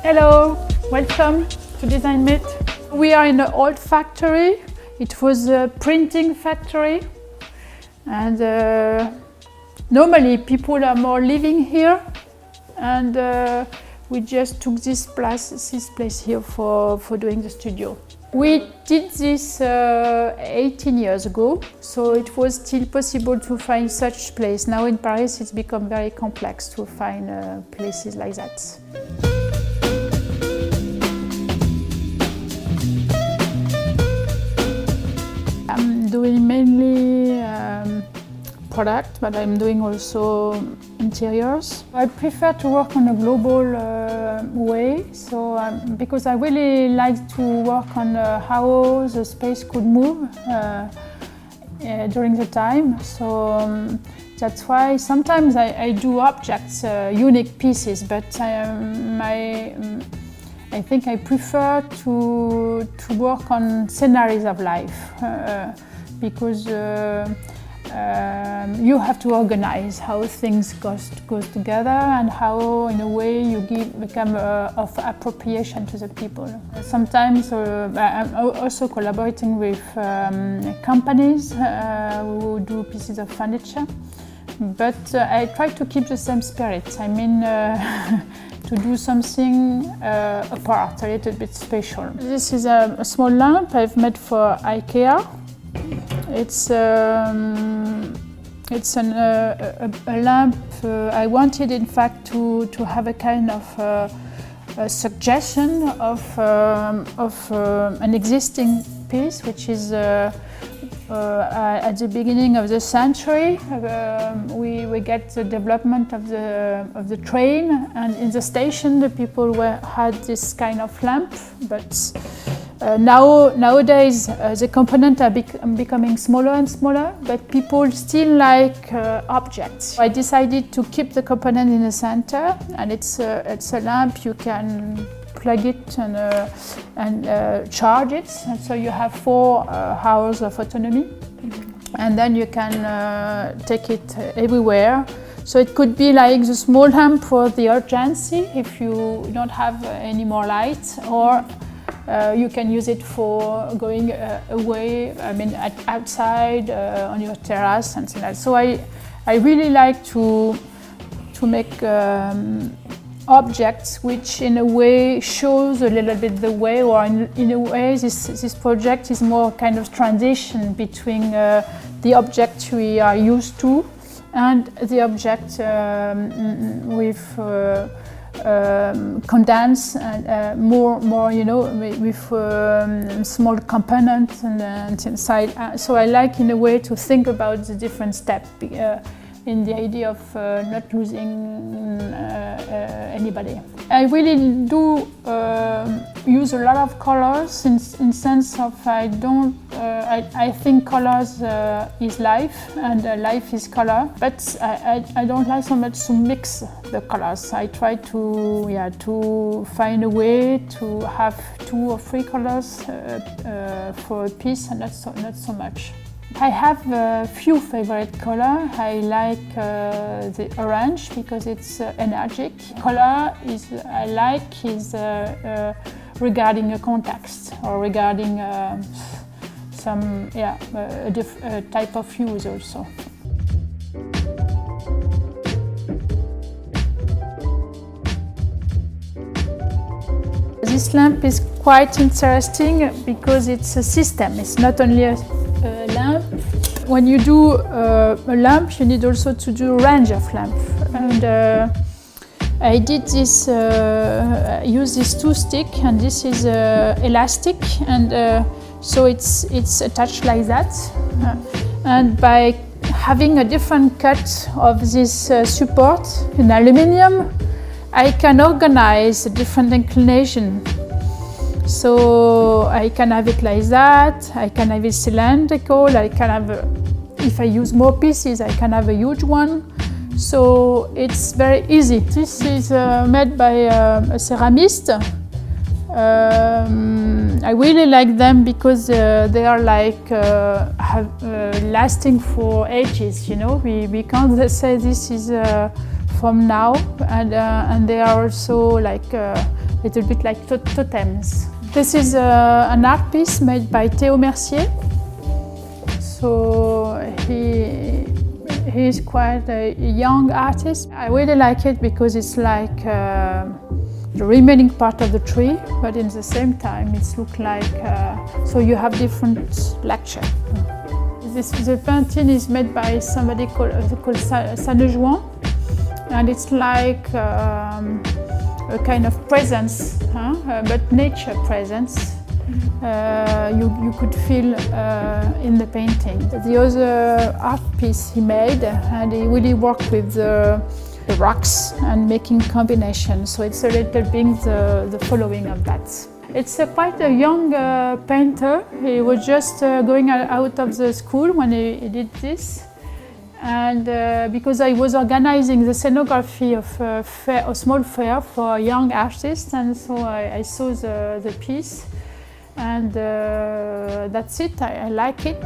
Hello, welcome to Design Meet. We are in an old factory. It was a printing factory, and normally people are more living here, and we just took this place here for doing the studio. We did this 18 years ago, so it was still possible to find such place. Now in Paris it's become very complex to find places like that. I'm doing mainly product, but I'm doing also interiors. I prefer to work on a global way, so because I really like to work on how the space could move during the time. So that's why sometimes I do objects, unique pieces, but I think I prefer to work on scenarios of life because you have to organize how things goes together and how, in a way, you become of appropriation to the people. Sometimes I'm also collaborating with companies who do pieces of furniture, but I try to keep the same spirit. I mean, to do something apart, a little bit special. This is a small lamp I've made for IKEA. It's a lamp. I wanted, in fact, to have a kind of a suggestion of an existing piece, which is at the beginning of the century. We get the development of the train, and in the station the people had this kind of lamp, but nowadays the components are becoming smaller and smaller, but people still like objects. I decided to keep the component in the center, and it's a lamp. You can plug it and charge it, and so you have 4 hours of autonomy, and then you can take it everywhere. So it could be like the small lamp for the urgency if you don't have any more light, or you can use it for going away, I mean outside on your terrace and so on. So I really like to make objects which in a way shows a little bit the way, or in a way this project is more kind of transition between the object we are used to and the object with condensed and more, you know, with small components and inside. So I like, in a way, to think about the different steps in the idea of not losing anybody. I really do use a lot of colors in sense of I think colors is life, and life is color, but I don't like so much to mix the colors. I try to find a way to have 2 or 3 colors for a piece, and not so much. I have a few favorite colors. I like the orange because it's energetic. Color is regarding a context, or regarding some a type of use also. This lamp is quite interesting because it's a system. It's not only a lamp. When you do a lamp, you need also to do a range of lamps. And I did this. I use these 2 sticks, and this is elastic, and so it's attached like that. And by having a different cut of this support in aluminium, I can organize a different inclination. So I can have it like that, I can have it cylindrical, I can have, if I use more pieces, I can have a huge one. So it's very easy. This is made by a ceramist. I really like them because they are like lasting for ages, you know. We can't say this is from now, and they are also like little bit like totems. This is an art piece made by Théo Mercier. So he's quite a young artist. I really like it because it's like the remaining part of the tree, but in the same time it's look like so you have different lecture. The painting is made by somebody called Saint-Juan, and it's like a kind of presence, but nature presence. You could feel in the painting. The other art piece he made, and he really worked with the rocks and making combinations. So it's a little bit the following of that. It's quite a young painter. He was just going out of the school when he did this. And because I was organizing the scenography of a small fair for young artists, and so I saw the piece, and that's it. I like it.